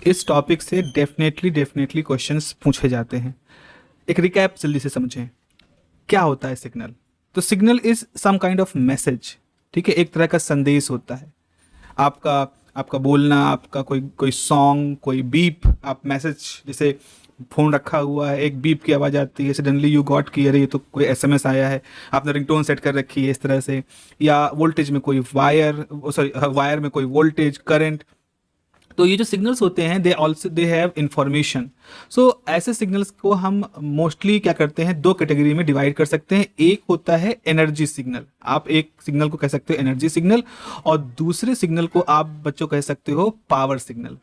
इस टॉपिक से definitely questions पूछे जाते हैं। एक रिकैप जल्दी से समझें, क्या होता है सिग्नल। तो signal is some kind of message, ठीक है, एक तरह का संदेश होता है। आपका आपका बोलना, आपका कोई कोई सॉन्ग, कोई बीप, आप मैसेज, जैसे फ़ोन रखा हुआ है, एक बीप की आवाज़ आती है, सडनली यू गॉट कि अरे ये तो कोई एसएमएस आया है, आपने रिंगटोन सेट कर रखी है इस तरह से, या वोल्टेज में कोई वायर, सॉरी वायर में कोई वोल्टेज करंट। तो ये जो सिग्नल्स होते हैं दे हैव इंफॉर्मेशन। सो ऐसे सिग्नल्स को हम मोस्टली क्या करते हैं, दो कैटेगरी में डिवाइड कर सकते हैं। एक होता है एनर्जी सिग्नल, आप एक सिग्नल को कह सकते हो एनर्जी सिग्नल, और दूसरे सिग्नल को आप बच्चों कह सकते हो पावर सिग्नल।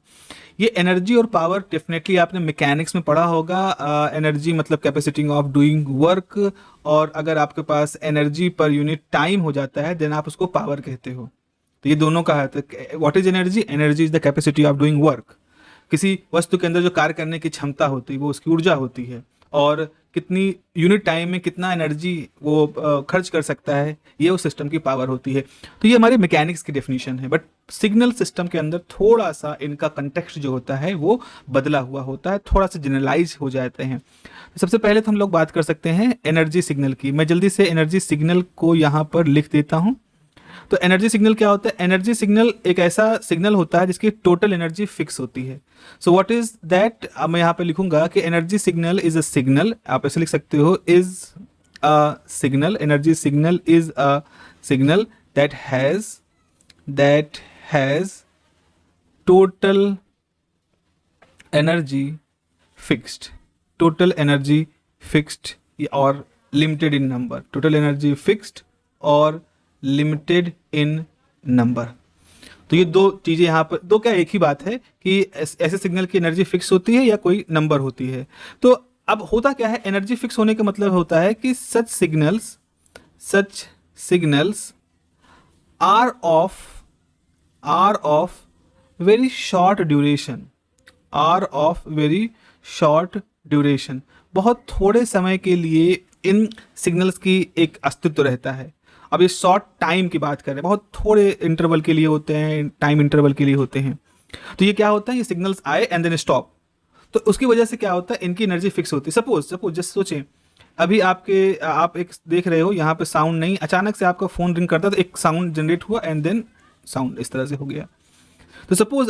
ये एनर्जी और पावर डेफिनेटली आपने मैकेनिक्स में पढ़ा होगा। एनर्जी मतलब कैपेसिटी ऑफ डूइंग वर्क, और अगर आपके पास एनर्जी पर यूनिट टाइम हो जाता है देन आप उसको पावर कहते हो। तो ये दोनों का है। तो what is energy? Energy is the capacity of doing work. किसी वस्तु के अंदर जो कार्य करने की क्षमता होती है वो उसकी ऊर्जा होती है, और कितनी यूनिट टाइम में कितना एनर्जी वो खर्च कर सकता है, ये उस सिस्टम की पावर होती है। तो ये हमारे मैकेनिक्स की डेफिनेशन है। बट सिग्नल सिस्टम के अंदर थोड़ा सा इनका कंटेक्स्ट जो होता है वो बदला हुआ होता है, थोड़ा सा जनरलाइज हो जाते हैं। सबसे पहले तो हम लोग बात कर सकते हैं एनर्जी सिग्नल की। मैं जल्दी से एनर्जी सिग्नल को यहाँ पर लिख देता हूँ। तो एनर्जी सिग्नल क्या होता है? एनर्जी सिग्नल एक ऐसा सिग्नल होता है जिसकी टोटल एनर्जी फिक्स होती है। So what is that? अब मैं यहाँ पे लिखूंगा कि energy signal is a signal, आप ऐसे लिख सकते हो, is a signal, energy signal is a signal that has total energy fixed, total energy fixed और लिमिटेड इन नंबर, टोटल एनर्जी फिक्स्ड और लिमिटेड इन नंबर। तो ये दो चीज़ें यहाँ पर, दो क्या एक ही बात है कि ऐसे सिग्नल की एनर्जी फिक्स होती है या कोई नंबर होती है। तो अब होता क्या है, एनर्जी फिक्स होने का मतलब होता है कि such signals are of very short duration, बहुत थोड़े समय के लिए इन सिग्नल्स की एक अस्तित्व रहता है। अब ये शॉर्ट टाइम की बात कर रहे हैं, बहुत थोड़े इंटरवल के लिए होते हैं, टाइम इंटरवल के लिए होते हैं। तो ये क्या होता है, ये सिग्नल्स आए एंड देन स्टॉप। तो उसकी वजह से क्या होता है, इनकी एनर्जी फिक्स होती है। सपोज जस्ट सोचें, अभी आप एक देख रहे हो यहाँ पे साउंड नहीं, अचानक से आपका फ़ोन रिंग करता है तो एक साउंड जनरेट हुआ एंड देन साउंड इस तरह से हो गया। तो सपोज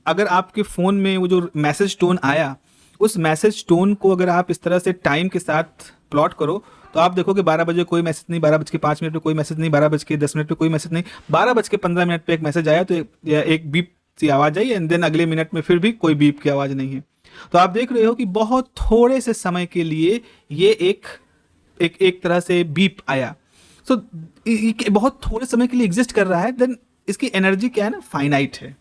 अगर आपके फ़ोन में वो जो मैसेज टोन आया, उस मैसेज टोन को अगर आप इस तरह से टाइम के साथ प्लॉट करो तो आप देखो कि 12 बजे कोई मैसेज नहीं, 12:05 पे कोई मैसेज नहीं, 12:10 पे कोई मैसेज नहीं, 12:15 पे एक मैसेज आया तो एक बीप सी आवाज़ आई एंड देन अगले मिनट में फिर भी कोई बीप की आवाज़ नहीं है। तो आप देख रहे हो कि बहुत थोड़े से समय के लिए ये एक तरह से बीप आया। सो बहुत थोड़े समय के लिए एग्जिस्ट कर रहा है, देन इसकी एनर्जी क्या है ना, फाइनाइट है।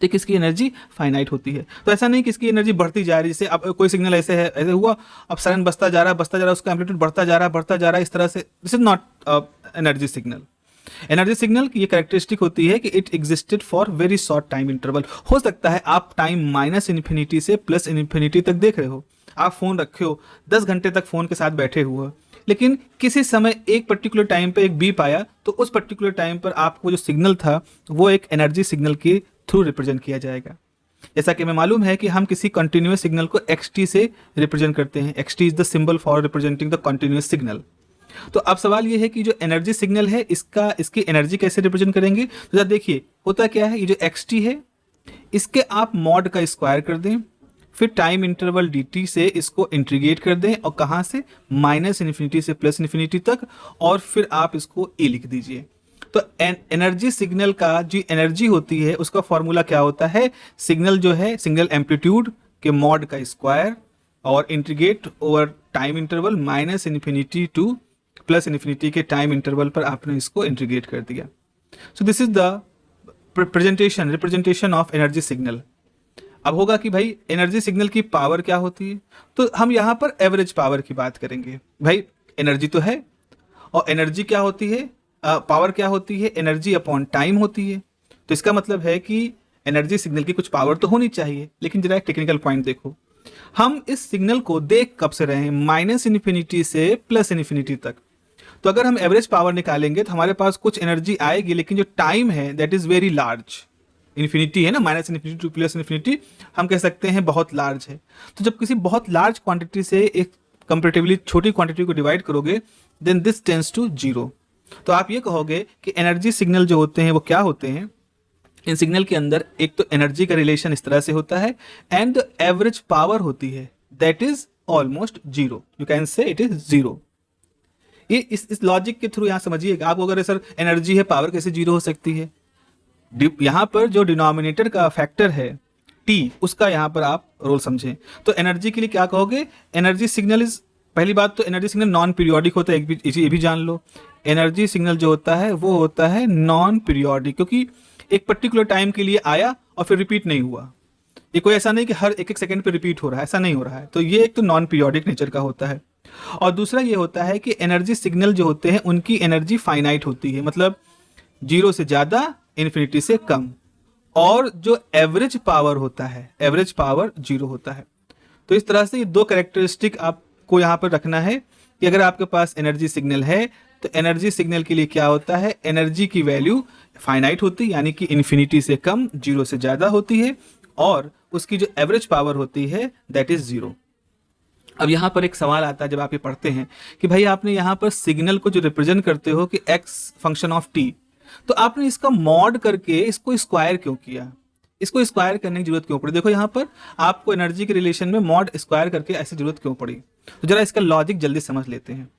ठीक, इसकी एनर्जी फाइनाइट होती है। तो ऐसा नहीं कि इसकी एनर्जी बढ़ती जा रही है, जैसे अब कोई सिग्नल ऐसे हुआ, अब सडन बसता जा रहा है, उसका एम्पलीट्यूड बढ़ता जा रहा है इस तरह से। This is not energy signal. Energy signal की ये कैरेक्टरिस्टिक होती है कि it existed for very short time interval. हो सकता है आप टाइम -इन्फिनिटी से +इन्फिनिटी तक देख रहे हो, आप फ़ोन रखे हो, 10 घंटे तक फ़ोन के साथ बैठे हुए, लेकिन किसी समय एक पर्टिकुलर टाइम पे एक बीप आया, तो उस पर्टिकुलर टाइम पर आपको जो सिग्नल था वो एक एनर्जी सिग्नल के थ्रू रिप्रेजेंट किया जाएगा। जैसा कि हमें मालूम है कि हम किसी कंटिन्यूस सिग्नल को xt से रिप्रेजेंट करते हैं। xt is the symbol for representing the continuous signal. तो अब सवाल ये है कि जो एनर्जी सिग्नल है इसकी एनर्जी कैसे रिप्रेजेंट करेंगे। तो जरा देखिए होता क्या है, ये जो xt है इसके आप मॉड का स्क्वायर कर दें, फिर टाइम इंटरवल dt से इसको इंटीग्रेट कर दें, और कहाँ से, -इन्फिनिटी से +इन्फिनिटी तक, और फिर आप इसको a लिख दीजिए। तो एनर्जी सिग्नल का जो एनर्जी होती है उसका फॉर्मूला क्या होता है, सिग्नल जो है सिग्नल एम्पलीट्यूड के मॉड का स्क्वायर और integrate over time interval -infinity to +infinity के टाइम इंटरवल पर आपने इसको इंटीग्रेट कर दिया। So this is the representation of energy signal. अब होगा कि भाई एनर्जी सिग्नल की पावर क्या होती है, तो हम यहाँ पर एवरेज पावर की बात करेंगे। भाई एनर्जी तो है, और एनर्जी क्या होती है, पावर क्या होती है, एनर्जी अपॉन टाइम होती है। तो इसका मतलब है कि एनर्जी सिग्नल की कुछ पावर तो होनी चाहिए। लेकिन जरा एक टेक्निकल पॉइंट देखो, हम इस सिग्नल को देख कब से रहे हैं, -इन्फिनिटी से +इन्फिनिटी तक। तो अगर हम एवरेज पावर निकालेंगे तो हमारे पास कुछ एनर्जी आएगी, लेकिन जो टाइम है that is very large. Infinity है ना, minus infinity two plus infinity, हम कह सकते हैं बहुत लार्ज है। तो जब किसी बहुत लार्ज क्वांटिटी से एक कंपेरेटिवली छोटी क्वांटिटी को डिवाइड करोगे, then this tends to zero. तो आप ये कहोगे कि एनर्जी सिग्नल जो होते हैं वो क्या होते हैं, इन सिग्नल के अंदर एक तो एनर्जी का रिलेशन इस तरह से होता है, एंड द एवरेज पावर होती है that is almost zero, you can say it is zero. ये इस लॉजिक के थ्रू यहाँ समझिएगा। आपको अगर सर एनर्जी है, पावर कैसे जीरो हो सकती है, यहाँ पर जो डिनोमिनेटर का फैक्टर है T, उसका यहाँ पर आप रोल समझें। तो एनर्जी के लिए क्या कहोगे, एनर्जी सिग्नल इज, पहली बात तो एनर्जी सिग्नल नॉन पीरियोडिक होता है, ये भी जान लो। एनर्जी सिग्नल जो होता है वो होता है नॉन पीरियोडिक, क्योंकि एक पर्टिकुलर टाइम के लिए आया और फिर रिपीट नहीं हुआ। ये कोई ऐसा नहीं कि हर एक सेकंड पे रिपीट हो रहा है, ऐसा नहीं हो रहा है। तो ये एक तो नॉन पीरियोडिक नेचर का होता है। और दूसरा ये होता है कि एनर्जी सिग्नल जो होते हैं उनकी एनर्जी फाइनाइट होती है, मतलब जीरो से ज़्यादा, इन्फिनिटी से कम। और जो एवरेज पावर होता है, एवरेज पावर जीरो होता है। तो इस तरह से ये दो कैरेक्टरिस्टिक आपको यहाँ पर रखना है कि अगर आपके पास एनर्जी सिग्नल है तो एनर्जी सिग्नल के लिए क्या होता है, एनर्जी की वैल्यू फाइनाइट होती है, यानी कि इन्फिनिटी से कम, जीरो से ज़्यादा होती है, और उसकी जो एवरेज पावर होती है दैट इज जीरो। अब यहाँ पर एक सवाल आता है जब आप ये पढ़ते हैं कि भाई आपने यहाँ पर सिग्नल को जो रिप्रेजेंट करते हो कि एक्स फंक्शन ऑफ टी, तो आपने इसका मॉड करके इसको स्क्वायर क्यों किया, इसको स्क्वायर करने की जरूरत क्यों पड़ी? देखो यहाँ पर आपको एनर्जी के रिलेशन में मॉड स्क्वायर करके ऐसी जरूरत क्यों पड़ी, तो जरा इसका लॉजिक जल्दी समझ लेते हैं।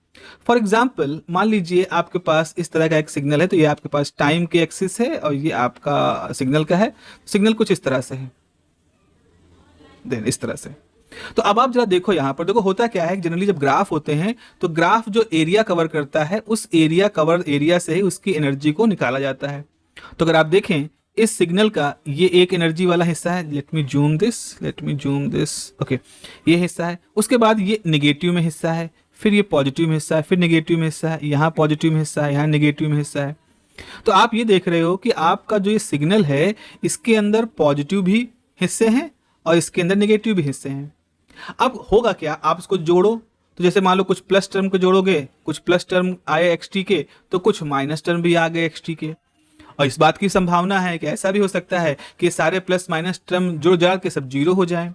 फॉर एग्जाम्पल मान लीजिए आपके पास इस तरह का एक सिग्नल है, तो ये आपके पास टाइम के एक्सिस है और ये आपका सिग्नल का है। सिग्नल कुछ इस तरह से है, देन इस तरह से। तो अब आप जरा देखो यहाँ पर, देखो होता क्या है, जनरली जब ग्राफ होते हैं तो ग्राफ जो एरिया कवर करता है उस एरिया कवर एरिया से ही उसकी एनर्जी को निकाला जाता है। तो अगर आप देखें इस सिग्नल का ये एक एनर्जी वाला हिस्सा है, let me zoom this, okay, ये हिस्सा है। उसके बाद ये निगेटिव में हिस्सा है, फिर ये पॉजिटिव में हिस्सा है, फिर निगेटिव में हिस्सा है, यहाँ पॉजिटिव में हिस्सा है, यहाँ निगेटिव में हिस्सा है। तो आप ये देख रहे हो कि आपका जो ये सिग्नल है इसके अंदर पॉजिटिव भी हिस्से हैं और इसके अंदर निगेटिव भी हिस्से हैं। अब होगा क्या, आप इसको जोड़ो, तो जैसे मान लो कुछ प्लस टर्म को जोड़ोगे, कुछ प्लस टर्म आए एक्स टी के, तो कुछ माइनस टर्म भी आ गए एक्स टी के। और इस बात की संभावना है कि ऐसा भी हो सकता है कि सारे प्लस माइनस टर्म जुड़ जा के सब जीरो हो जाए।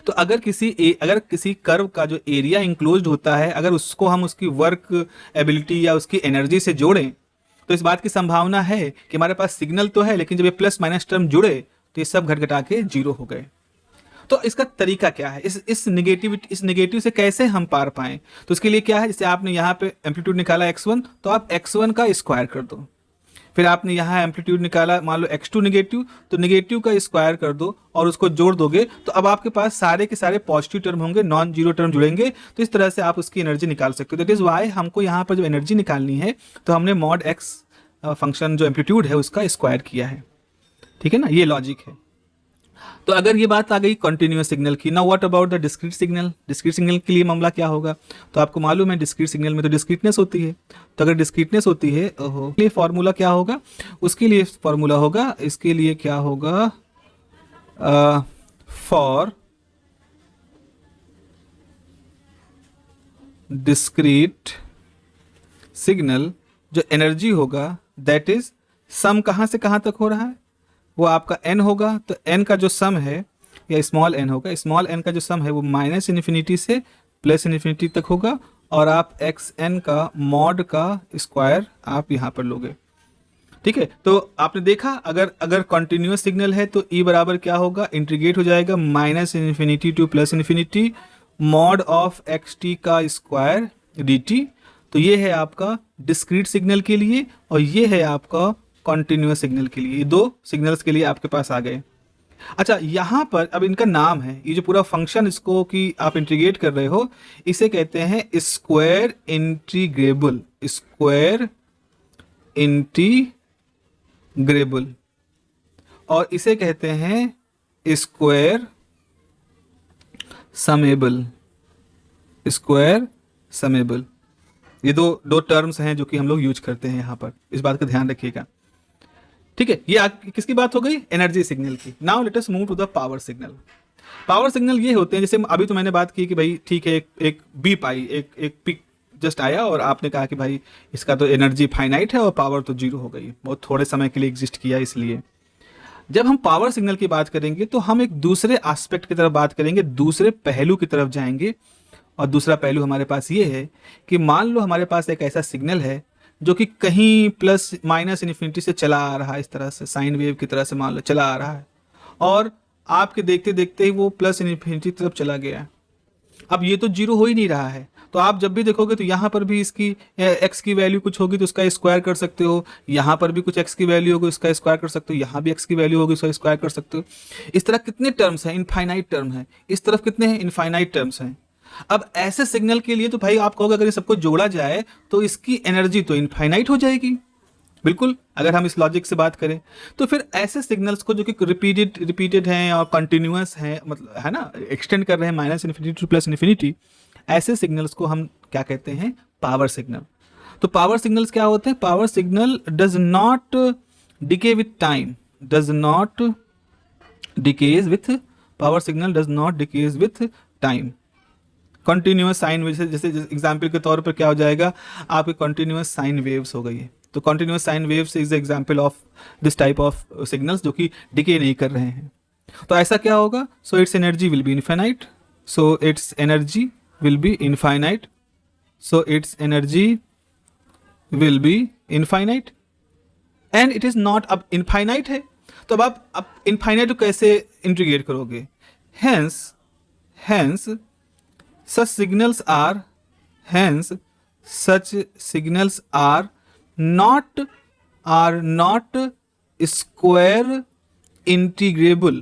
तो अगर किसी कर्व का जो एरिया इंक्लोज्ड होता है, अगर उसको हम उसकी वर्क एबिलिटी या उसकी एनर्जी से जोड़ें, तो इस बात की संभावना है कि हमारे पास सिग्नल तो है, लेकिन जब ये प्लस माइनस टर्म जुड़े तो ये सब घट घटा के जीरो हो गए। तो इसका तरीका क्या है, इस नेगेटिव से कैसे हम पार पाएं? तो उसके लिए क्या है, जैसे आपने यहाँ पे एम्पलीट्यूड निकाला x1, तो आप x1 का स्क्वायर कर दो। फिर आपने यहाँ एम्पलीट्यूड निकाला मान लो x2 निगेटिव, तो निगेटिव का स्क्वायर कर दो और उसको जोड़ दोगे, तो अब आपके पास सारे के सारे पॉजिटिव टर्म होंगे, नॉन जीरो टर्म जुड़ेंगे। तो इस तरह से आप उसकी एनर्जी निकाल सकते हो। दैट इज वाई हमको यहाँ पर जब एनर्जी निकालनी है तो हमने मॉड x फंक्शन जो एम्पलीट्यूड है उसका स्क्वायर किया है। ठीक है ना, ये लॉजिक है। तो अगर ये बात आ गई कंटिन्यूअस सिग्नल की, now what about the discrete signal? Discrete signal के लिए मामला क्या होगा? तो आपको मालूम है डिस्क्रीट सिग्नल में तो डिस्क्रीटनेस होती है। तो अगर डिस्क्रीटनेस होती है, ओहो, ये फॉर्मूला क्या होगा? उसके लिए फॉर्मूला होगा, इसके लिए क्या होगा, फॉर डिस्क्रीट सिग्नल जो एनर्जी होगा दैट इज सम कहाँ से कहाँ तक हो रहा है, वो आपका n होगा। तो n का जो सम है या स्मॉल n होगा, स्मॉल n का जो सम है वो माइनस इन्फिनिटी से प्लस इन्फिनिटी तक होगा, और आप xn का मॉड का स्क्वायर आप यहाँ पर लोगे। ठीक है, तो आपने देखा अगर कंटिन्यूअस सिग्नल है तो e बराबर क्या होगा, इंटीग्रेट हो जाएगा minus infinity two plus infinity mod of x T का स्क्वायर डी टी। तो ये है आपका डिस्क्रीट सिग्नल के लिए और ये है आपका कॉन्टिन्यूअस सिग्नल के लिए। ये दो सिग्नल्स के लिए आपके पास आ गए। अच्छा, यहाँ पर अब इनका नाम है, ये जो पूरा फंक्शन इसको कि आप इंटीग्रेट कर रहे हो, इसे कहते हैं स्क्वायर इंटीग्रेबल, स्क्वायर इंटीग्रेबल, और इसे कहते हैं स्क्वायर समेबल, स्क्वायर समेबल। ये दो टर्म्स हैं जो कि हम लोग यूज करते हैं यहाँ पर, इस बात का ध्यान रखिएगा। ठीक है, ये किसकी बात हो गई, एनर्जी सिग्नल की। Now let us move to the power signal. Power signal ये होते हैं, जैसे अभी तो मैंने बात की कि भाई ठीक है, एक बीप आई, एक पिक जस्ट आया और आपने कहा कि भाई इसका तो एनर्जी फाइनाइट है और पावर तो जीरो हो गई, बहुत थोड़े समय के लिए एग्जिस्ट किया इसलिए। जब हम पावर सिग्नल की बात करेंगे तो हम एक दूसरे एस्पेक्ट की तरफ बात करेंगे, दूसरे पहलू की तरफ जाएंगे। और दूसरा पहलू हमारे पास ये है कि मान लो हमारे पास एक ऐसा सिग्नल है जो कि कहीं प्लस माइनस इन्फिनिटी से चला आ रहा है, इस तरह से साइन वेव की तरह से मान लो चला आ रहा है, और आपके देखते देखते ही वो प्लस इन्फिनिटी की तरफ चला गया। अब ये तो जीरो हो ही नहीं रहा है, तो आप जब भी देखोगे तो यहाँ पर भी इसकी एक्स की वैल्यू कुछ होगी तो उसका स्क्वायर कर सकते हो, यहाँ पर भी कुछ एक्स की वैल्यू होगी उसका स्क्वायर कर सकते हो, यहाँ भी एक्स की वैल्यू होगी उसका स्क्वायर कर सकते हो। इस तरह कितने टर्म्स हैं, इनफाइनाइट टर्म है। इस तरफ कितने हैं, इनफाइनाइट टर्म्स हैं। अब ऐसे सिग्नल के लिए तो भाई आप कहोगे अगर ये सबको जोड़ा जाए तो इसकी एनर्जी तो इनफाइनाइट हो जाएगी, बिल्कुल, अगर हम इस लॉजिक से बात करें। तो फिर ऐसे सिग्नल्स को जो कि रिपीटेड हैं और कंटिन्यूअस हैं, मतलब है ना, एक्सटेंड कर रहे हैं minus infinity two plus infinity, ऐसे सिग्नल्स को हम क्या कहते हैं, पावर सिग्नल। तो पावर सिग्नल्स क्या होते हैं, power signal does not decay with time, does not decays with, power signal does not decays with time. Continuous sine wave, जैसे एग्जाम्पल के तौर पर क्या हो जाएगा, आपके कंटिन्यूअस साइन वेव्स हो गई है। तो continuous sine waves is example of this type of signals जो कि डिके नहीं कर रहे हैं। तो ऐसा क्या होगा, so its energy will be infinite, so its energy will be infinite, so its energy will be infinite and it is not, अब इनफाइनाइट है तो अब आप इनफाइनाइट को कैसे इंटीग्रेट करोगे, hence such signals are not square integrable,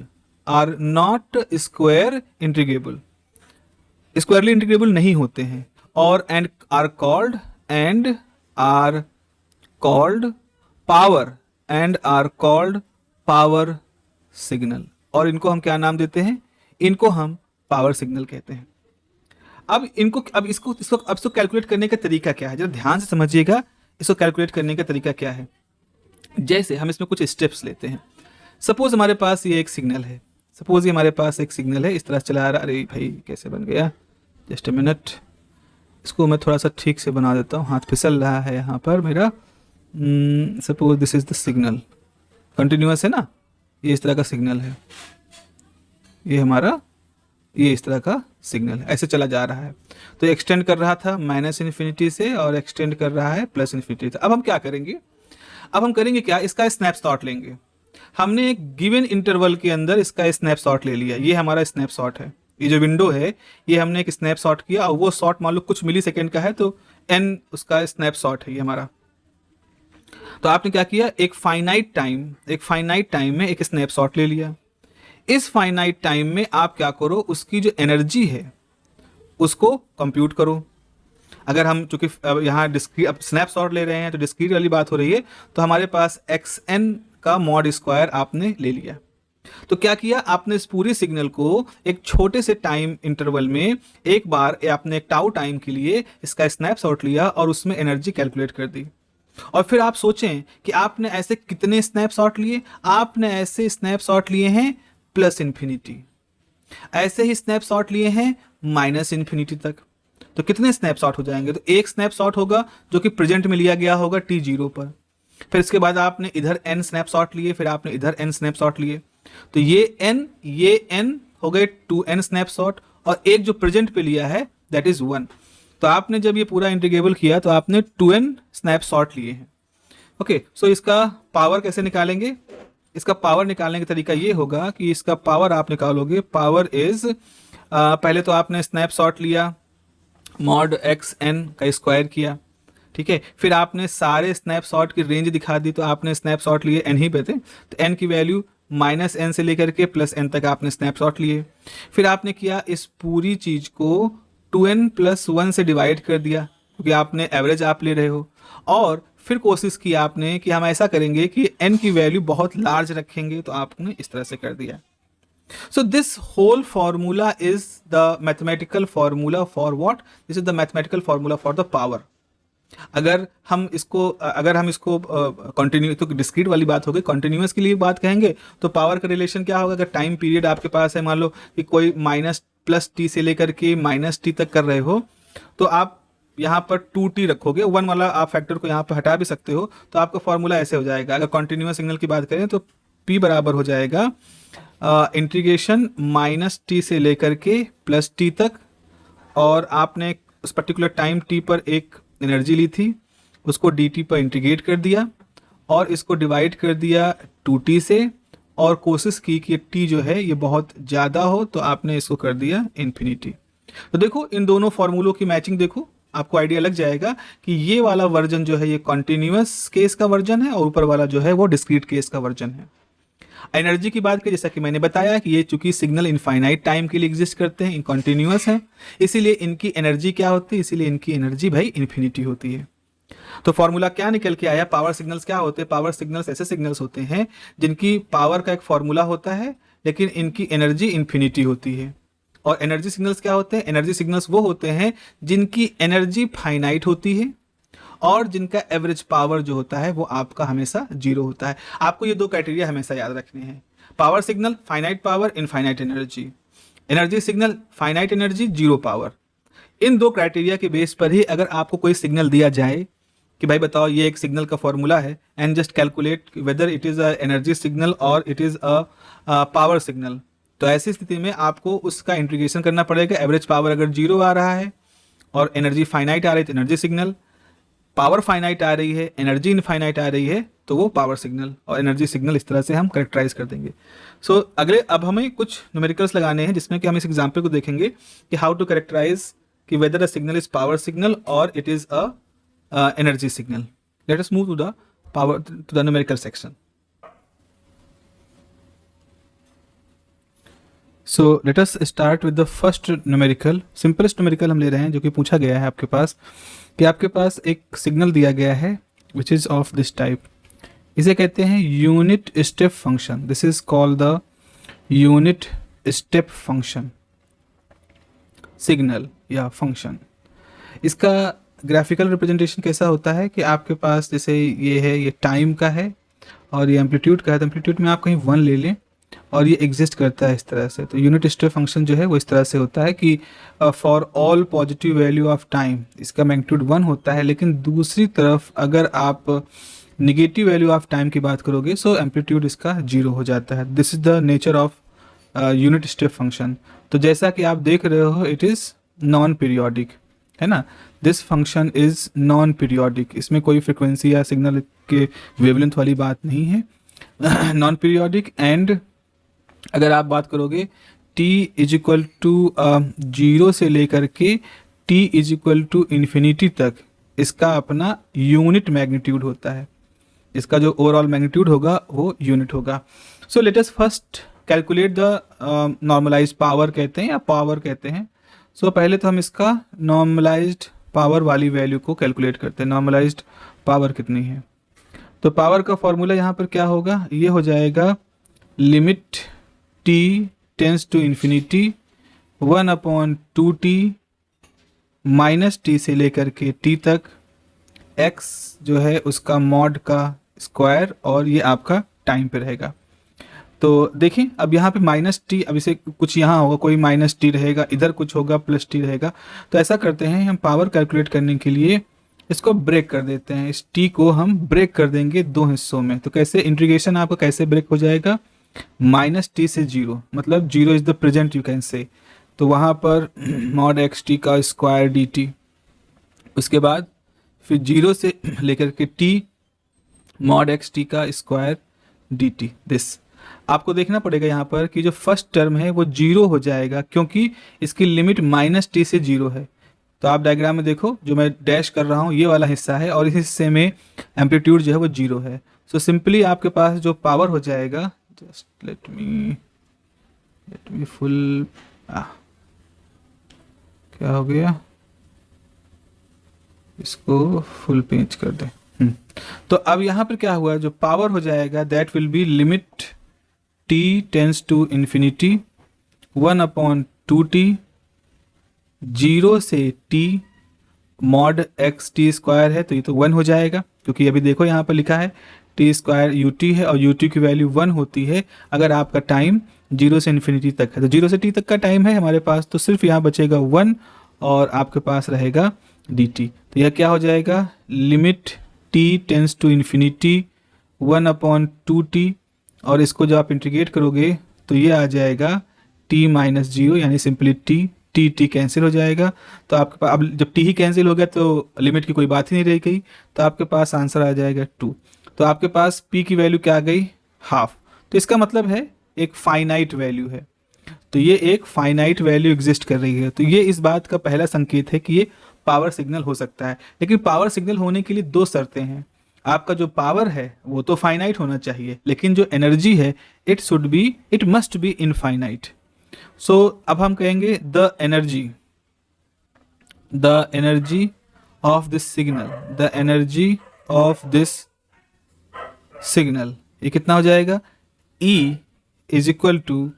squarely integrable नहीं होते हैं, और and are called power signal, और इनको हम क्या नाम देते हैं, इनको हम पावर सिग्नल कहते हैं। अब इसको कैलकुलेट करने का तरीका क्या है, जरा ध्यान से समझिएगा, इसको कैलकुलेट करने का तरीका क्या है। जैसे हम इसमें कुछ स्टेप्स लेते हैं। सपोज हमारे पास ये एक सिग्नल है, इस तरह चला आ रहा, अरे भाई कैसे बन गया, जस्ट अ मिनट, इसको मैं थोड़ा सा ठीक से बना देता हूँ, हाथ फिसल रहा है यहाँ पर मेरा। Suppose this is the signal, continuous है ना, ये इस तरह का सिग्नल है, ये हमारा, ये इस तरह का सिग्नल है, ऐसे चला जा रहा है। तो एक्सटेंड कर रहा था माइनस इन्फिनिटी से और एक्सटेंड कर रहा है प्लस इन्फिनिटी से। अब हम क्या करेंगे, अब हम करेंगे क्या, इसका स्नैपशॉट लेंगे। हमने एक गिवन इंटरवल के अंदर इसका स्नैपशॉट ले लिया, ये हमारा स्नैपशॉट है, ये जो विंडो है ये हमने एक स्नैपशॉट किया, और वो शॉट मान लो कुछ मिली सेकेंड का है, तो एन उसका स्नैपशॉट है ये हमारा। तो आपने क्या किया, एक फाइनाइट टाइम में एक स्नैपशॉट ले लिया। इस फाइनाइट टाइम में आप क्या करो, उसकी जो एनर्जी है उसको कंप्यूट करो। अगर हम चूंकि यहाँ डिस्क्रीट, अब स्नैपशॉट ले रहे हैं तो डिस्क्रीट वाली बात हो रही है, तो हमारे पास xn का मॉड स्क्वायर आपने ले लिया। तो क्या किया आपने, इस पूरे सिग्नल को एक छोटे से टाइम इंटरवल में एक बार आपने एक टाउ टाइम के लिए इसका स्नैपशॉट लिया और उसमें एनर्जी कैलकुलेट कर दी। और फिर आप सोचें कि आपने ऐसे कितने स्नैपशॉट लिए, आपने ऐसे स्नैपशॉट लिए हैं प्लस इन्फिनिटी, ऐसे ही स्नैपशॉट लिए हैं माइनस इन्फिनिटी तक। तो कितने स्नैपशॉट हो जाएंगे, तो एक स्नैपशॉट होगा जो कि प्रेजेंट में लिया गया होगा t0 पर, फिर इसके बाद आपने इधर n स्नैपशॉट लिए, फिर आपने इधर n स्नैपशॉट लिए, तो ये n हो गए 2n स्नैपशॉट, और एक जो प्रेजेंट पे लिया है दैट इज 1। तो आपने जब ये पूरा इंटीग्रेबल किया तो आपने 2n स्नैपशॉट लिए हैं। ओके, सो इसका पावर कैसे निकालेंगे, इसका पावर निकालने का तरीका ये होगा कि इसका पावर आप निकालोगे, पावर इज, पहले तो आपने स्नैपशॉट लिया, मॉड xn का स्क्वायर किया, ठीक है, फिर आपने सारे स्नैपशॉट की रेंज दिखा दी, तो आपने स्नैपशॉट लिए n ही पे थे, तो n की वैल्यू -n से लेकर के +n तक आपने स्नैपशॉट लिए। फिर आपने किया, इस पूरी चीज को 2n + 1 से डिवाइड कर दिया, क्योंकि आपने एवरेज आप ले रहे हो, और फिर कोशिश की आपने कि हम ऐसा करेंगे कि n की वैल्यू बहुत लार्ज रखेंगे, तो आपने इस तरह से कर दिया। So this whole formula is the mathematical formula for what? This is the mathematical formula for the power. अगर हम इसको कंटिन्यू, तो डिस्क्रीट वाली बात हो गई, कंटिन्यूअस के लिए बात कहेंगे तो पावर का रिलेशन क्या होगा, अगर टाइम पीरियड आपके पास है, मान लो कि कोई -+t से लेकर के -t तक कर रहे हो, तो आप यहाँ पर 2t रखोगे, 1 वाला आप फैक्टर को यहाँ पर हटा भी सकते हो, तो आपका फॉर्मूला ऐसे हो जाएगा। अगर कंटिन्यूअस सिग्नल की बात करें तो P बराबर हो जाएगा इंटीग्रेशन माइनस टी से लेकर के प्लस टी तक, और आपने उस पर्टिकुलर टाइम टी पर एक एनर्जी ली थी, उसको डी टी पर इंटीग्रेट कर दिया और इसको डिवाइड कर दिया 2t से, और कोशिश की कि t जो है ये बहुत ज़्यादा हो, तो आपने इसको कर दिया इन्फिनिटी। तो देखो इन दोनों फॉर्मूलों की मैचिंग देखो, आपको आइडिया लग जाएगा कि ये वाला वर्जन जो है ये कॉन्टिन्यूअस केस का वर्जन है और ऊपर वाला जो है वो डिस्क्रीट केस का वर्जन है। एनर्जी की बात करें, जैसा कि मैंने बताया कि ये चूंकि सिग्नल इनफाइनाइट टाइम के लिए एग्जिस्ट करते हैं, इनकॉन्टिन्यूअस है, इसीलिए इनकी एनर्जी क्या होती है, इसीलिए इनकी एनर्जी भाई इन्फिनिटी होती है। तो फॉर्मूला क्या निकल के आया, पावर सिग्नल्स क्या होते हैं, पावर सिग्नल्स ऐसे सिग्नल्स होते हैं जिनकी पावर का एक फॉर्मूला होता है लेकिन इनकी एनर्जी इन्फिनिटी होती है। और एनर्जी सिग्नल्स क्या होते हैं, एनर्जी सिग्नल्स वो होते हैं जिनकी एनर्जी फाइनाइट होती है और जिनका एवरेज पावर जो होता है वो आपका हमेशा जीरो होता है। आपको ये दो क्राइटेरिया हमेशा याद रखने हैं, power signal finite power infinite energy, energy signal finite energy zero power. इन दो क्राइटेरिया के बेस पर ही अगर आपको कोई सिग्नल दिया जाए कि भाई बताओ ये एक सिग्नल का फॉर्मूला है and just calculate whether it is a energy signal और it is a power signal, तो ऐसी स्थिति में आपको उसका इंटीग्रेशन करना पड़ेगा। एवरेज पावर अगर जीरो आ रहा है और एनर्जी फाइनाइट आ रही है तो एनर्जी सिग्नल, पावर फाइनाइट आ रही है, एनर्जी इनफाइनाइट आ रही है तो वो पावर सिग्नल, और एनर्जी सिग्नल इस तरह से हम करेक्टराइज कर देंगे। सो अगले अब हमें कुछ न्यूमेरिकल्स लगाने हैं जिसमें कि हम इस एग्जाम्पल को देखेंगे कि हाउ टू करेक्टराइज कि whether a signal is power signal और it is a energy signal. Let us move to the numerical section. So let us start with the first numerical. Simplest numerical हम ले रहे हैं जो कि पूछा गया है आपके पास कि आपके पास एक सिग्नल दिया गया है which is of this type, इसे कहते हैं unit step function. This is called the unit step function signal या फंक्शन। इसका ग्राफिकल रिप्रेजेंटेशन कैसा होता है कि आपके पास जैसे ये है, ये टाइम का है और ये एम्पलीट्यूड का है, तो एम्पलीट्यूड में आप कहीं 1 ले लें और ये एग्जिस्ट करता है इस तरह से। तो यूनिट स्टेप फंक्शन जो है वो इस तरह से होता है कि for all positive value of time इसका मैग्नीट्यूड 1 होता है, लेकिन दूसरी तरफ अगर आप निगेटिव वैल्यू ऑफ टाइम की बात करोगे सो एम्पलीट्यूड इसका 0 हो जाता है। This is the nature of unit step function. तो जैसा कि आप देख रहे हो इट इज़ नॉन पीरियोडिक, है ना, this function is non periodic, इसमें कोई फ्रिक्वेंसी या सिग्नल के वेवलेंथ वाली बात नहीं है, नॉन पीरियोडिक। एंड अगर आप बात करोगे t इज इक्वल टू 0 से लेकर के t is equal to infinity तक इसका अपना यूनिट मैग्नीट्यूड होता है, इसका जो ओवरऑल मैग्नीट्यूड होगा वो यूनिट होगा। So let us first calculate the normalize power कहते हैं या पावर कहते हैं। सो पहले तो हम इसका नॉर्मलाइज्ड पावर वाली वैल्यू को कैलकुलेट करते हैं। नॉर्मलाइज्ड पावर कितनी है, तो पावर का फॉर्मूला यहाँ पर क्या होगा, ये हो जाएगा limit t tends to infinity 1/2t minus T से लेकर के t तक x जो है उसका मॉड का स्क्वायर, और ये आपका टाइम पे रहेगा। तो देखें अब यहाँ पे माइनस टी, अब इसे कुछ यहाँ होगा, कोई माइनस टी रहेगा, इधर कुछ होगा प्लस टी रहेगा। तो ऐसा करते हैं हम पावर कैलकुलेट करने के लिए इसको ब्रेक कर देते हैं, इस टी को हम ब्रेक कर देंगे 2 हिस्सों में। तो कैसे इंटीग्रेशन आपका कैसे ब्रेक हो जाएगा, माइनस टी से 0, मतलब 0 is the present you can say, तो वहाँ पर मॉड एक्स टी का स्क्वायर डी टी, उसके बाद फिर 0 से लेकर के टी मॉड एक्स टी का स्क्वायर डी टी। दिस आपको देखना पड़ेगा यहाँ पर कि जो फर्स्ट टर्म है वो 0 हो जाएगा क्योंकि इसकी लिमिट माइनस टी से 0 है। तो आप डायग्राम में देखो जो मैं डैश कर रहा हूँ ये वाला हिस्सा है और इस हिस्से में एम्पलीट्यूड जो है वो 0 है। सो सिंपली आपके पास जो पावर हो जाएगा, जस्ट लेट मी फुल, क्या हो गया, इसको फुल पेंच कर दे। तो अब यहाँ पर क्या हुआ, जो पावर हो जाएगा that will be limit t tends to infinity 1/2t 0 से t mod X T square है, तो ये तो 1 हो जाएगा क्योंकि अभी देखो यहाँ पर लिखा है टी स्क्वायर यू टी है और यू टी की वैल्यू 1 होती है अगर आपका टाइम 0 से इन्फिनिटी तक है। तो 0 से t तक का टाइम है हमारे पास, तो सिर्फ यहाँ बचेगा 1 और आपके पास रहेगा डी टी। तो यह क्या हो जाएगा, limit t tends to infinity 1/2t और इसको जब आप इंटीग्रेट करोगे तो ये आ जाएगा t माइनस 0, यानी सिंपली t कैंसिल हो जाएगा। तो आपके पास अब जब t ही कैंसिल हो गया तो लिमिट की कोई बात ही नहीं रह गई, तो आपके पास आंसर आ जाएगा 2। तो आपके पास p की वैल्यू क्या आ गई, हाफ। तो इसका मतलब है एक फाइनाइट वैल्यू है, तो ये एक फाइनाइट वैल्यू एग्जिस्ट कर रही है। तो ये इस बात का पहला संकेत है कि ये पावर सिग्नल हो सकता है। लेकिन पावर सिग्नल होने के लिए दो शर्तें हैं। आपका जो पावर है वो तो फाइनाइट होना चाहिए, लेकिन जो एनर्जी है it must be infinite. So अब हम कहेंगे the energy of this signal, the energy of this signal, ये कितना हो जाएगा, E is equal to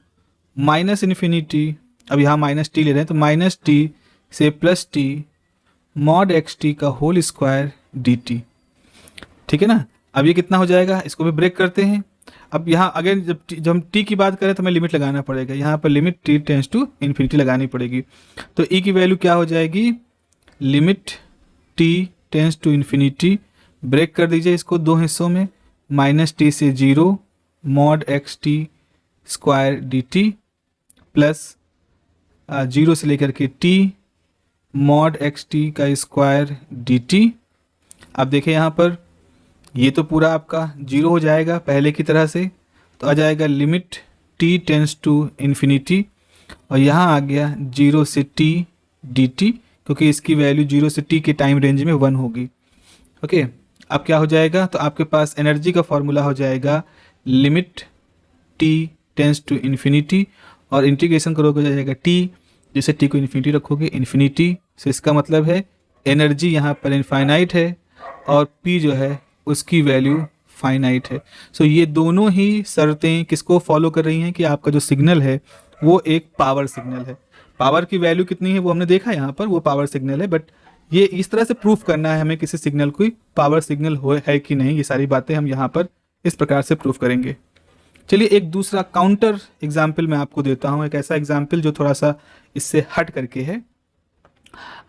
minus infinity, अब यहाँ माइनस टी ले रहे हैं तो माइनस टी से plus T mod X T का होल स्क्वायर डी टी। ठीक है ना। अब ये कितना हो जाएगा, इसको भी ब्रेक करते हैं। अब यहाँ अगेन जब हम t की बात करें तो हमें लिमिट लगाना पड़ेगा, यहाँ पर limit t tends to infinity लगानी पड़ेगी। तो e की वैल्यू क्या हो जाएगी, limit t tends to infinity, break कर दीजिए इसको दो हिस्सों में, माइनस टी से 0 mod X T square D T plus 0 से लेकर के t मॉड एक्स टी का स्क्वायर डी टी। अब देखिए यहाँ पर ये तो पूरा आपका 0 हो जाएगा पहले की तरह से, तो आ जाएगा limit t tends to infinity, और यहाँ आ गया 0 से t dt, क्योंकि इसकी वैल्यू 0 से t के टाइम रेंज में 1 होगी। ओके, अब क्या हो जाएगा, तो आपके पास एनर्जी का फॉर्मूला हो जाएगा limit t tends to infinity, और इंटीग्रेशन करोगे हो जाएगा t, जैसे t को इन्फिनिटी रखोगे इन्फिनिटी से, इसका मतलब है एनर्जी यहाँ पर इनफाइनाइट है और p जो है उसकी वैल्यू फाइनाइट है। सो ये दोनों ही शर्तें किसको फॉलो कर रही हैं कि आपका जो सिग्नल है वो एक पावर सिग्नल है। पावर की वैल्यू कितनी है वो हमने देखा यहाँ पर, वो पावर सिग्नल है, बट ये इस तरह से प्रूफ करना है हमें किसी सिग्नल कोई पावर सिग्नल हो है कि नहीं, ये सारी बातें हम यहाँ पर इस प्रकार से प्रूफ करेंगे। चलिए एक दूसरा काउंटर एग्जाम्पल मैं आपको देता हूँ, एक ऐसा एग्जाम्पल जो थोड़ा सा इससे हट करके है।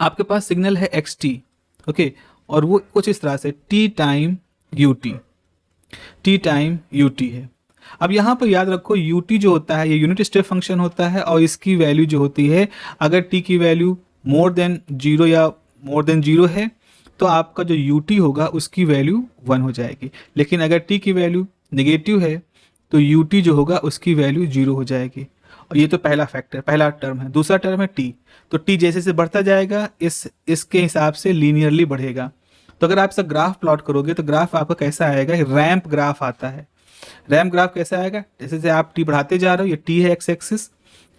आपके पास सिग्नल है एक्स टी, ओके, और वो कुछ इस तरह से टी टाइम यू टी है। अब यहाँ पर याद रखो यू टी जो होता है ये यूनिट स्टेप फंक्शन होता है, और इसकी वैल्यू जो होती है अगर टी की वैल्यू मोर देन 0 या मोर देन 0 है तो आपका जो यू टी होगा उसकी वैल्यू 1 हो जाएगी। लेकिन अगर टी की वैल्यू नेगेटिव है तो यू टी जो होगा उसकी वैल्यू 0 हो जाएगी। और ये तो पहला फैक्टर, पहला टर्म है। दूसरा टर्म है टी, तो टी जैसे जैसे बढ़ता जाएगा इसके हिसाब से लीनियरली बढ़ेगा। तो अगर आप इसका ग्राफ प्लॉट करोगे तो ग्राफ आपका कैसा आएगा, रैंप ग्राफ आता है। रैंप ग्राफ कैसा आएगा, जैसे जैसे आप टी बढ़ाते जा रहे हो, ये टी है एक्स एक्सिस,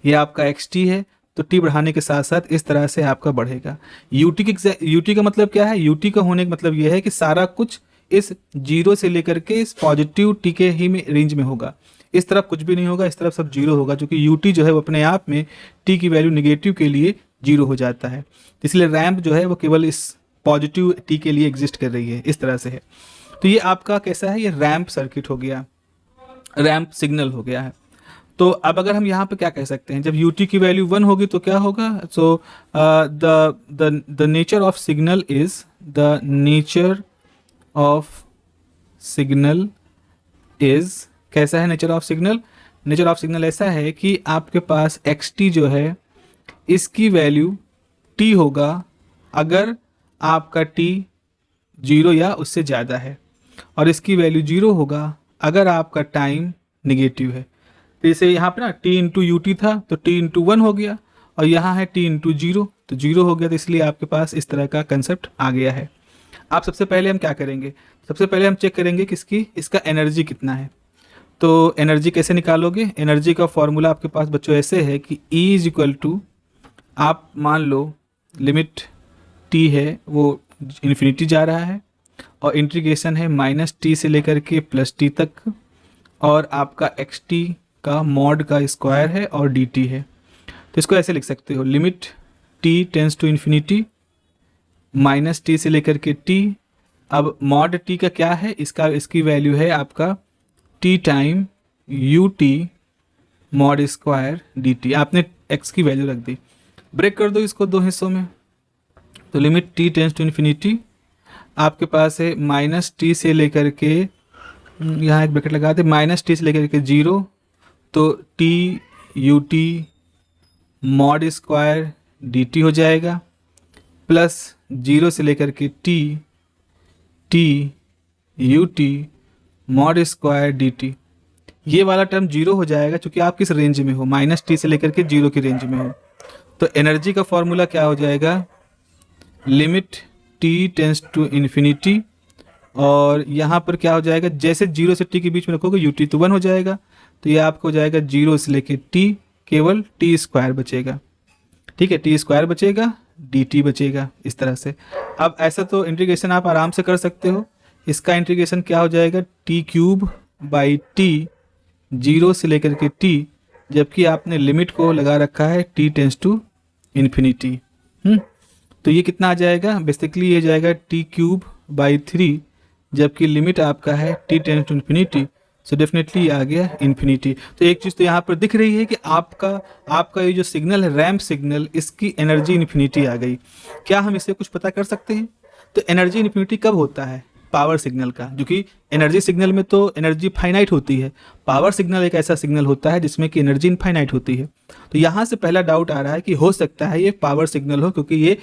ये आपका एक्स टी है, तो टी बढ़ाने के साथ साथ इस तरह से आपका बढ़ेगा। यूटी का मतलब क्या है, यूटी का होने का मतलब ये है कि सारा कुछ इस 0 से लेकर के इस पॉजिटिव टी के ही में रेंज में होगा, इस तरफ कुछ भी नहीं होगा, इस तरफ सब 0 होगा, क्योंकि यूटी जो है वो अपने आप में टी की वैल्यू निगेटिव के लिए 0 हो जाता है। इसलिए रैंप जो है वो केवल इस पॉजिटिव टी के लिए एग्जिस्ट कर रही है, इस तरह से है। तो ये आपका कैसा है, ये रैंप सर्किट हो गया, रैंप सिग्नल हो गया है। तो अब अगर हम यहाँ पे क्या कह सकते हैं, जब यूटी की वैल्यू 1 होगी तो क्या होगा, so the nature of signal is, the nature of signal is, कैसा है nature of signal, nature of signal ऐसा है कि आपके पास एक्स टी जो है इसकी वैल्यू टी होगा अगर आपका t 0 या उससे ज़्यादा है, और इसकी वैल्यू 0 होगा अगर आपका टाइम निगेटिव है। तो जैसे यहाँ पे ना t इंटू यू टी था तो t इंटू 1 हो गया, और यहाँ है t इंटू 0 तो 0 हो गया, तो इसलिए आपके पास इस तरह का कंसेप्ट आ गया है। आप सबसे पहले हम क्या करेंगे, सबसे पहले हम चेक करेंगे किसकी, इसका एनर्जी कितना है। तो एनर्जी कैसे निकालोगे, एनर्जी का फॉर्मूला आपके पास बच्चों ऐसे है कि E इज इक्वल टू, आप मान लो लिमिट t है वो इन्फिनिटी जा रहा है, और इंटीग्रेशन है माइनस टी से लेकर के प्लस टी तक, और आपका एक्स टी का मॉड का स्क्वायर है और डी टी है। तो इसको ऐसे लिख सकते हो, limit t tends to infinity minus T से लेकर के t। अब मॉड t का क्या है, इसकी वैल्यू है आपका t time U T mod square D T. आपने x की वैल्यू रख दी, ब्रेक कर दो इसको दो हिस्सों में, तो limit t tends to infinity आपके पास है माइनस टी से लेकर के यहाँ एक ब्रैकेट लगा दे, माइनस टी से लेकर के 0, तो T U T mod square D T हो जाएगा, प्लस 0 से लेकर के T U T mod square D T. ये वाला टर्म 0 हो जाएगा क्योंकि आप किस रेंज में हो, माइनस टी से लेकर के 0 की रेंज में हो। तो एनर्जी का फॉर्मूला क्या हो जाएगा, limit T tends to infinity, और यहाँ पर क्या हो जाएगा, जैसे 0 से टी के बीच में रखोगे यू टी तो 1 हो जाएगा, तो ये आपको हो जाएगा 0 से लेके टी, केवल टी स्क्वायर बचेगा। ठीक है, टी स्क्वायर बचेगा, डी टी बचेगा, इस तरह से। अब ऐसा तो इंटीग्रेशन आप आराम से कर सकते हो। इसका इंटीग्रेशन क्या हो जाएगा, टी क्यूब बाई टी 0 से लेकर के टी, जबकि आपने लिमिट को लगा रखा है टी टेंस टू इन्फिनिटी। तो ये कितना आ जाएगा, बेसिकली ये जाएगा टी क्यूब बाई 3, जबकि लिमिट आपका है T tends to infinity, so definitely आ गया इन्फिनिटी। तो एक चीज़ तो यहाँ पर दिख रही है कि आपका ये जो सिग्नल है, रैंप सिग्नल, इसकी एनर्जी इन्फिनिटी आ गई। क्या हम इससे कुछ पता कर सकते हैं? तो एनर्जी इन्फिनिटी कब होता है, पावर सिग्नल का, जो कि एनर्जी सिग्नल में तो एनर्जी फाइनाइट होती है, पावर सिग्नल एक ऐसा सिग्नल होता है जिसमें कि एनर्जी इनफाइनाइट होती है। तो यहाँ से पहला डाउट आ रहा है कि हो सकता है ये पावर सिग्नल हो, क्योंकि ये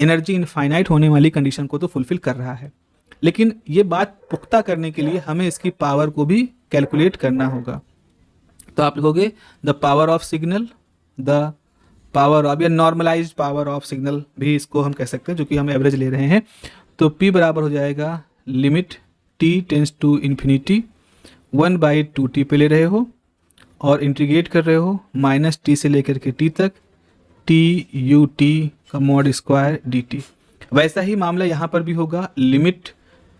एनर्जी इनफाइनाइट होने वाली कंडीशन को तो फुलफिल कर रहा है। लेकिन ये बात पुख्ता करने के लिए हमें इसकी पावर को भी कैलकुलेट करना होगा। तो आप लिखोगे the power of signal, the power of, या नॉर्मलाइज्ड पावर ऑफ सिग्नल भी इसको हम कह सकते हैं, जो कि हम एवरेज ले रहे हैं। तो P बराबर हो जाएगा limit t tends to infinity 1/2t पे ले रहे हो और इंटीग्रेट कर रहे हो माइनस टी से लेकर के t तक, टी यू टी का मॉड स्क्वायर डी टी। वैसा ही मामला यहाँ पर भी होगा, limit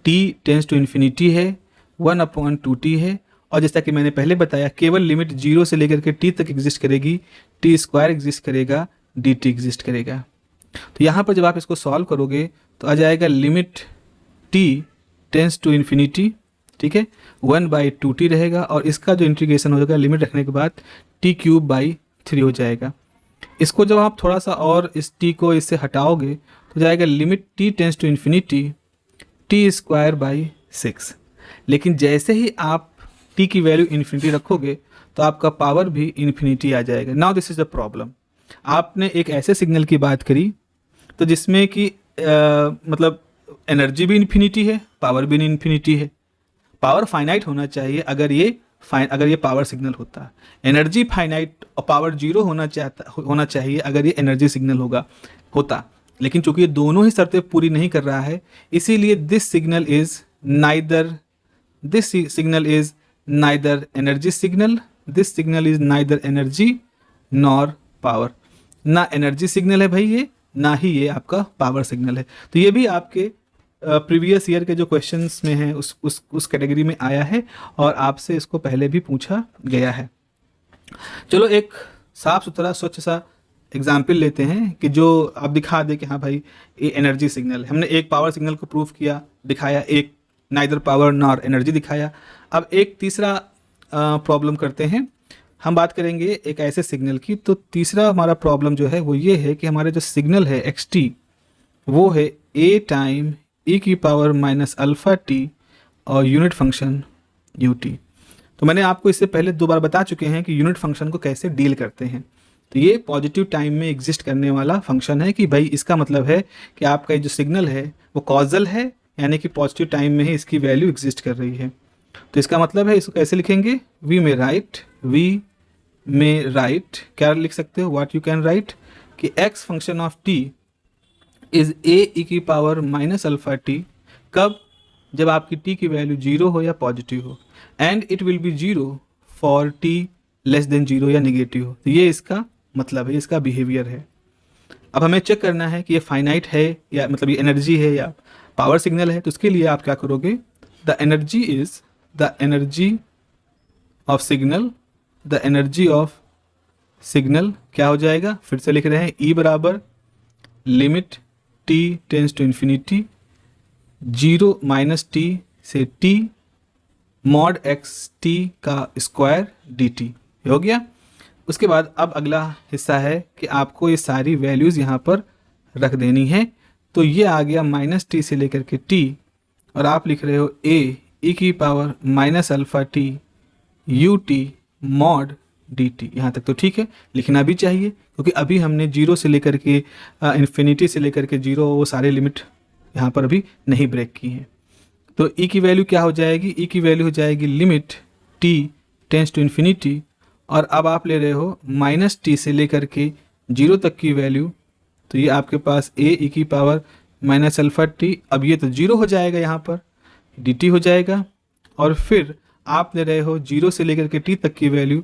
t tends to infinity है, 1/2t है, और जैसा कि मैंने पहले बताया केवल लिमिट 0 से लेकर के t तक एग्जिस्ट करेगी, टी स्क्वायर एग्जिस्ट करेगा, डी टी एग्जिस्ट करेगा। तो यहाँ पर जब आप इसको सॉल्व करोगे तो आ जाएगा limit t tends to infinity, ठीक है, 1/2t रहेगा, और इसका जो इंटीग्रेशन हो जाएगा लिमिट रखने के बाद टी क्यूब बाई 3 हो जाएगा। इसको जब आप थोड़ा सा और इस t को इससे हटाओगे तो जाएगा limit t tends to infinity T square by 6। लेकिन जैसे ही आप t की वैल्यू इन्फिनिटी रखोगे तो आपका पावर भी इन्फिनिटी आ जाएगा। Now this is the problem. आपने एक ऐसे सिग्नल की बात करी तो जिसमें कि मतलब एनर्जी भी इन्फिनिटी है, पावर भी इन्फिनिटी है। पावर फाइनाइट होना चाहिए अगर ये पावर सिग्नल होता, एनर्जी फाइनाइट और पावर 0 होना चाहिए अगर ये एनर्जी सिग्नल होता। लेकिन चूंकि ये दोनों ही शर्तें पूरी नहीं कर रहा है, इसीलिए this signal is neither energy signal, this signal is neither energy nor power. ना एनर्जी सिग्नल है भाई ये, ना ही ये आपका पावर सिग्नल है। तो ये भी आपके प्रीवियस ईयर के जो क्वेश्चंस में है उस कैटेगरी में आया है, और आपसे इसको पहले भी पूछा गया है। चलो एक साफ सुथरा स्वच्छ सा एग्जाम्पल लेते हैं कि जो आप दिखा दे कि हाँ भाई ये एनर्जी सिग्नल है। हमने एक पावर सिग्नल को प्रूफ किया, दिखाया, एक नाइदर पावर नॉर एनर्जी दिखाया। अब एक तीसरा प्रॉब्लम करते हैं, हम बात करेंगे एक ऐसे सिग्नल की। तो तीसरा हमारा प्रॉब्लम जो है वो ये है कि हमारे जो सिग्नल है xt वो है a टाइम e की पावर माइनस अल्फ़ा टी और यूनिट फंक्शन ut। तो मैंने आपको इससे पहले 2 बार बता चुके हैं कि यूनिट फंक्शन को कैसे डील करते हैं। तो ये पॉजिटिव टाइम में एग्जिस्ट करने वाला फंक्शन है कि भाई इसका मतलब है कि आपका जो सिग्नल है वो कॉजल है, यानी कि पॉजिटिव टाइम में ही इसकी वैल्यू एग्जिस्ट कर रही है। तो इसका मतलब है इसको कैसे लिखेंगे, वी में राइट क्या लिख सकते हो, व्हाट यू कैन राइट कि x function of t is a e की पावर माइनस अल्फ़ा टी, कब, जब आपकी t की वैल्यू 0 हो या पॉजिटिव हो, and it will be 0 for t less than 0 या निगेटिव हो। तो ये इसका मतलब है, इसका बिहेवियर है। अब हमें चेक करना है कि ये फाइनाइट है या मतलब ये एनर्जी है या पावर सिग्नल है। तो उसके लिए आप क्या करोगे, द एनर्जी ऑफ सिग्नल क्या हो जाएगा, फिर से लिख रहे हैं E बराबर limit t tends to infinity 0 minus t से t मॉड x t का स्क्वायर dt। हो गया। उसके बाद अब अगला हिस्सा है कि आपको ये सारी वैल्यूज़ यहाँ पर रख देनी है। तो ये आ गया माइनस टी से लेकर के t, और आप लिख रहे हो a ई की power minus alpha T U T mod D T. यहाँ तक तो ठीक है, लिखना भी चाहिए क्योंकि अभी हमने जीरो से लेकर के इन्फिनिटी से लेकर के जीरो वो सारे लिमिट यहाँ पर अभी नहीं ब्रेक की हैं। तो ई की वैल्यू क्या हो जाएगी, ई की वैल्यू हो जाएगी limit T tends to infinity, और अब आप ले रहे हो माइनस टी से लेकर के जीरो तक की वैल्यू, तो ये आपके पास ए ई की पावर माइनस अल्फ़ा टी, अब ये तो जीरो हो जाएगा, यहाँ पर डी टी हो जाएगा, और फिर आप ले रहे हो जीरो से लेकर के टी तक की वैल्यू,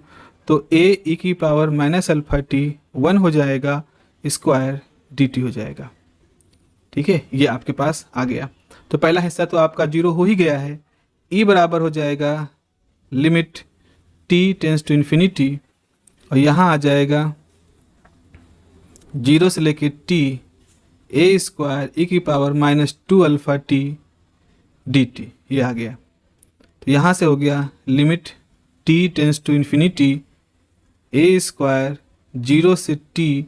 तो ए ई की पावर माइनस अल्फ़ा टी 1 हो जाएगा स्क्वायर डी टी हो जाएगा। ठीक है, ये आपके पास आ गया। तो पहला हिस्सा तो आपका जीरो हो ही गया है। ई बराबर हो जाएगा limit T tends to infinity, और यहाँ आ जाएगा जीरो से लेके टी ए स्क्वायर ई की power minus 2 alpha T D T, ये आ गया। तो यहाँ से हो गया limit T tends to infinity A square zero से टी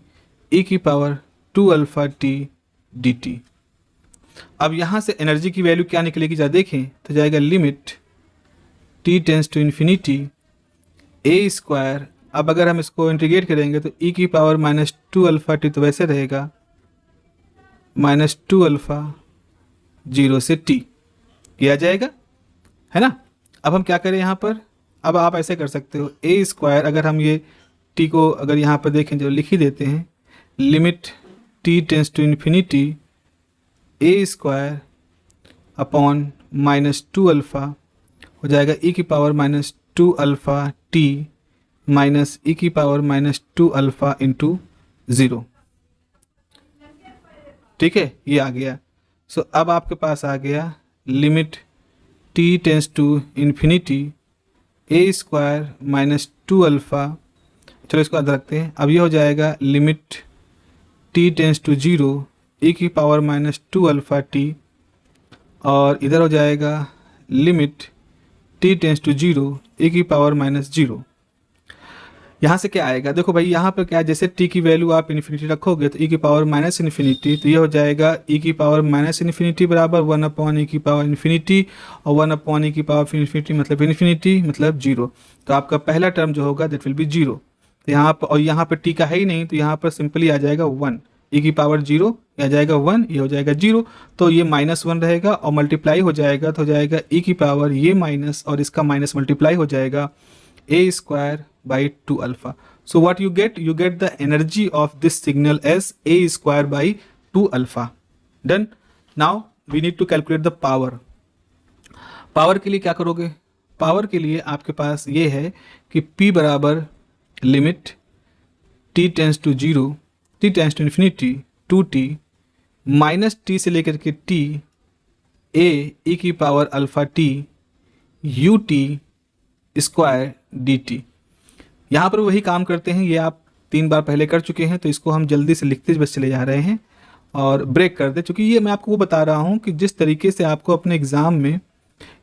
ई की power 2 alpha T D T. अब यहाँ से एनर्जी की वैल्यू क्या निकलेगी जरा देखें, तो जाएगा limit T tends to infinity A square, अब अगर हम इसको इंटीग्रेट करेंगे तो ई की पावर माइनस 2 अल्फ़ा टी तो वैसे रहेगा माइनस 2 अल्फ़ा जीरो से टी, ये आ जाएगा, है ना। अब हम क्या करें यहाँ पर, अब आप ऐसे कर सकते हो ए स्क्वायर, अगर हम ये टी को अगर यहाँ पर देखें जो लिख ही देते हैं, limit T tends to infinity A square upon minus 2 alpha हो जाएगा ई की power minus 2 alpha T minus E की power minus 2 alpha into zero. ठीक है, ये आ गया। सो अब आपके पास आ गया limit T tends to infinity A square minus 2 alpha, चलो इसको याद रखते हैं। अब ये हो जाएगा limit T tends to zero E की पावर माइनस 2 अल्फ़ा टी, और इधर हो जाएगा limit T tends to zero E की पावर माइनस जीरो। यहाँ से क्या आएगा, देखो भाई यहाँ पर क्या है, जैसे टी की वैल्यू आप इन्फिनिटी रखोगे तो ई की पावर माइनस इन्फिनिटी, तो ये हो जाएगा ई की पावर माइनस इन्फिनिटी बराबर 1 अपॉन ई की पावर इन्फिनिटी, और 1 अपॉन ई की पावर इन्फिनिटी मतलब जीरो। तो आपका पहला टर्म जो होगा दैट विल बी जीरो। यहाँ पर, और यहाँ पर टी का है ही नहीं, तो यहाँ पर सिंपली आ जाएगा 1, ई की पावर जीरो, आ जाएगा 1, ये हो जाएगा जीरो, तो ये माइनस 1 रहेगा और मल्टीप्लाई हो जाएगा, तो हो जाएगा ई की पावर ये माइनस और इसका माइनस मल्टीप्लाई हो जाएगा ए square by 2 alpha. So what you get? You get the energy of this signal as a square by 2 alpha. Done. Now we need to calculate the power. Power के लिए क्या करोगे, power के लिए आपके पास ये है कि P बराबर limit T tends to zero T tends to infinity 2T minus T से लेकर के T A e की power alpha T U T square D T. यहाँ पर वही काम करते हैं, ये आप 3 बार पहले कर चुके हैं, तो इसको हम जल्दी से लिखते बस चले जा रहे हैं और ब्रेक कर दे, क्योंकि ये मैं आपको वो बता रहा हूँ कि जिस तरीके से आपको अपने एग्ज़ाम में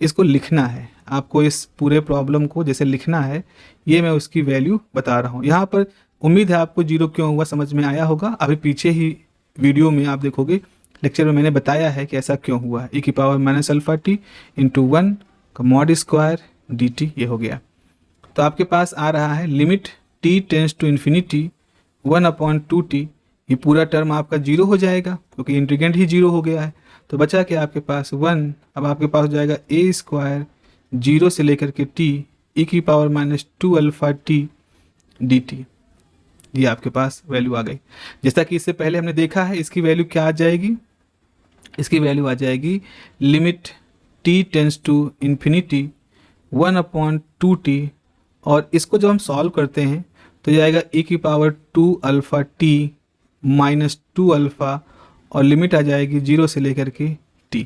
इसको लिखना है, आपको इस पूरे प्रॉब्लम को जैसे लिखना है, ये मैं उसकी वैल्यू बता रहा हूँ। यहाँ पर उम्मीद है आपको जीरो क्यों हुआ समझ में आया होगा। अभी पीछे ही वीडियो में आप देखोगे, लेक्चर में मैंने बताया है कि ऐसा क्यों हुआ। ई की power minus alpha T into 1 का मॉड स्क्वायर डी टी, ये हो गया। तो आपके पास आ रहा है limit T tends to infinity 1 upon 2t, ये पूरा टर्म आपका जीरो हो जाएगा क्योंकि इंटीग्रेंट ही जीरो हो गया है। तो बचा क्या आपके पास 1, अब आपके पास हो जाएगा ए स्क्वायर जीरो से लेकर के टी ई की power minus 2 alpha T D T, ये आपके पास वैल्यू आ गई। जैसा कि इससे पहले हमने देखा है, इसकी वैल्यू क्या आ जाएगी, इसकी वैल्यू आ जाएगी limit T tends to infinity 1 upon 2t, और इसको जब हम सॉल्व करते हैं तो जाएगा e की power 2 alpha t minus 2 alpha, और लिमिट आ जाएगी जीरो से लेकर के t।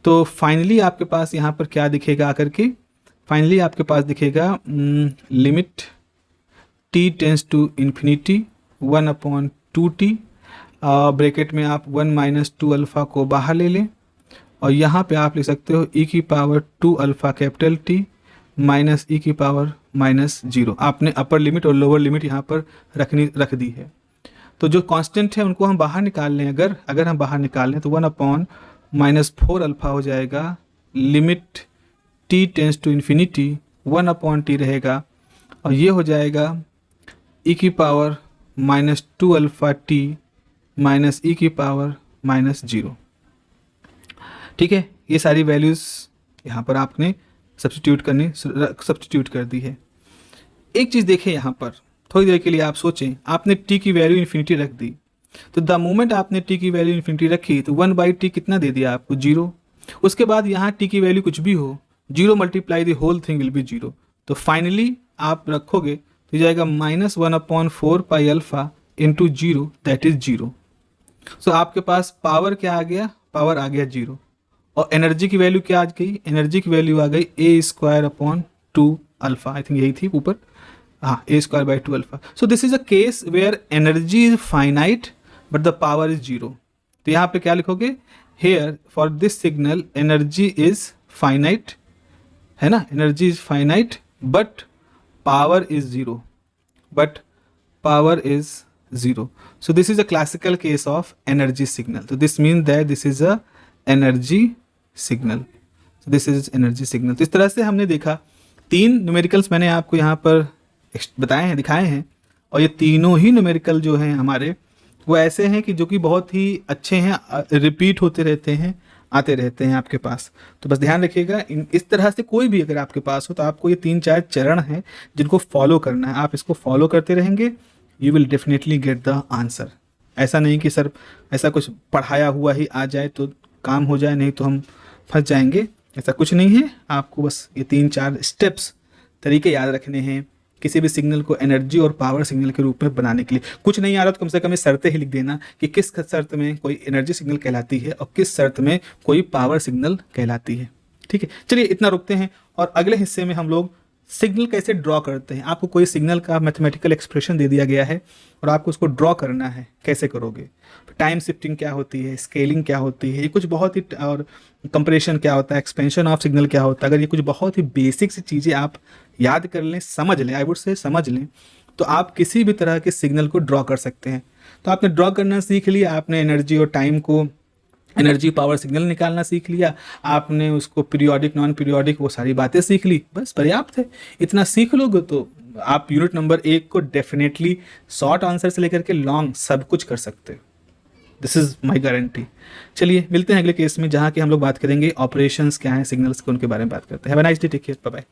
तो फाइनली आपके पास यहाँ पर क्या दिखेगा आकर के, फाइनली आपके पास दिखेगा limit t tends to infinity 1 upon 2t, bracket में आप 1 माइनस 2 अल्फ़ा को बाहर ले लें, और यहाँ पे आप लिख सकते हो e की power 2 alpha capital T minus E की पावर माइनस जीरो। आपने अपर लिमिट और लोअर लिमिट यहाँ पर रख दी है। तो जो कांस्टेंट है उनको हम बाहर निकाल लें, अगर हम बाहर निकाल लें तो 1 अपॉन माइनस 4 अल्फ़ा हो जाएगा limit t tends to infinity 1/t रहेगा और ये हो जाएगा e⁻²α t माइनस e⁻⁻0। ठीक है, ये सारी वैल्यूज़ यहाँ पर आपने सब्स्टिट्यूट कर दी है। एक चीज़ देखें यहाँ पर, थोड़ी देर के लिए आप सोचें, आपने t की वैल्यू इन्फिनिटी रख दी, तो द मोमेंट आपने t की वैल्यू इन्फिनिटी रखी तो 1/t कितना दे दिया आपको, 0। उसके बाद यहाँ t की वैल्यू कुछ भी हो, 0 multiply the whole thing will be 0। तो फाइनली आप रखोगे तो जाएगा -1/4πα इंटू 0 दैट इज 0। सो आपके पास पावर क्या आ गया, पावर आ गया 0। और एनर्जी की वैल्यू क्या आ गई, एनर्जी की वैल्यू आ गई a²/2α, आई थिंक यही थी ऊपर, हाँ a²/2α। So this is a case where energy is finite but the power is 0। तो यहाँ पे क्या लिखोगे, here for this signal energy is finite, है ना, energy is finite but power is 0, but power is 0। So this is a classical case of energy signal. So this means that this is a energy signal. So this is energy signal. तो इस तरह से हमने देखा 3 numericals मैंने आपको यहाँ पर बताए हैं, दिखाए हैं, और ये तीनों ही न्यूमेरिकल जो हैं हमारे वो ऐसे हैं कि जो कि बहुत ही अच्छे हैं, रिपीट होते रहते हैं, आते रहते हैं आपके पास। तो बस ध्यान रखिएगा, इस तरह से कोई भी अगर आपके पास हो तो आपको ये 3-4 चरण हैं जिनको फॉलो करना है। आप इसको फॉलो करते रहेंगे, you will definitely get the answer. ऐसा नहीं कि सर ऐसा कुछ पढ़ाया हुआ ही आ जाए तो काम हो जाए, नहीं तो हम फंस जाएंगे, ऐसा कुछ नहीं है। आपको बस ये 3-4 स्टेप्स तरीके याद रखने हैं किसी भी सिग्नल को एनर्जी और पावर सिग्नल के रूप में बनाने के लिए। कुछ नहीं आ रहा तो कम से कम ये शर्तें ही लिख देना कि किस शर्त में कोई एनर्जी सिग्नल कहलाती है और किस शर्त में कोई पावर सिग्नल कहलाती है। ठीक है, चलिए इतना रुकते हैं और अगले हिस्से में हम लोग सिग्नल कैसे ड्रॉ करते हैं। आपको कोई सिग्नल का मैथमेटिकल एक्सप्रेशन दे दिया गया है और आपको उसको ड्रॉ करना है, कैसे करोगे, टाइम शिफ्टिंग क्या होती है, स्केलिंग क्या होती है, ये कुछ बहुत ही, और कंप्रेशन क्या होता है, एक्सपेंशन ऑफ सिग्नल क्या होता है। अगर ये कुछ बहुत ही बेसिक सी चीज़ें आप याद कर लें, समझ लें, आई वुड से समझ लें, तो आप किसी भी तरह के सिग्नल को ड्रॉ कर सकते हैं। तो आपने ड्रॉ करना सीख लिया, आपने एनर्जी और टाइम को, एनर्जी पावर सिग्नल निकालना सीख लिया, आपने उसको पीरियोडिक नॉन पीरियोडिक वो सारी बातें सीख ली, बस पर्याप्त है। इतना सीख लोगे तो आप यूनिट नंबर 1 को डेफिनेटली शॉर्ट आंसर से लेकर के लॉन्ग सब कुछ कर सकते हो। This is my guarantee. चलिए मिलते हैं अगले केस में, जहाँ की हम लोग बात करेंगे ऑपरेशंस क्या हैं सिग्नल्स के, उनके बारे में बात करते हैं। Have a nice day, take care, bye bye.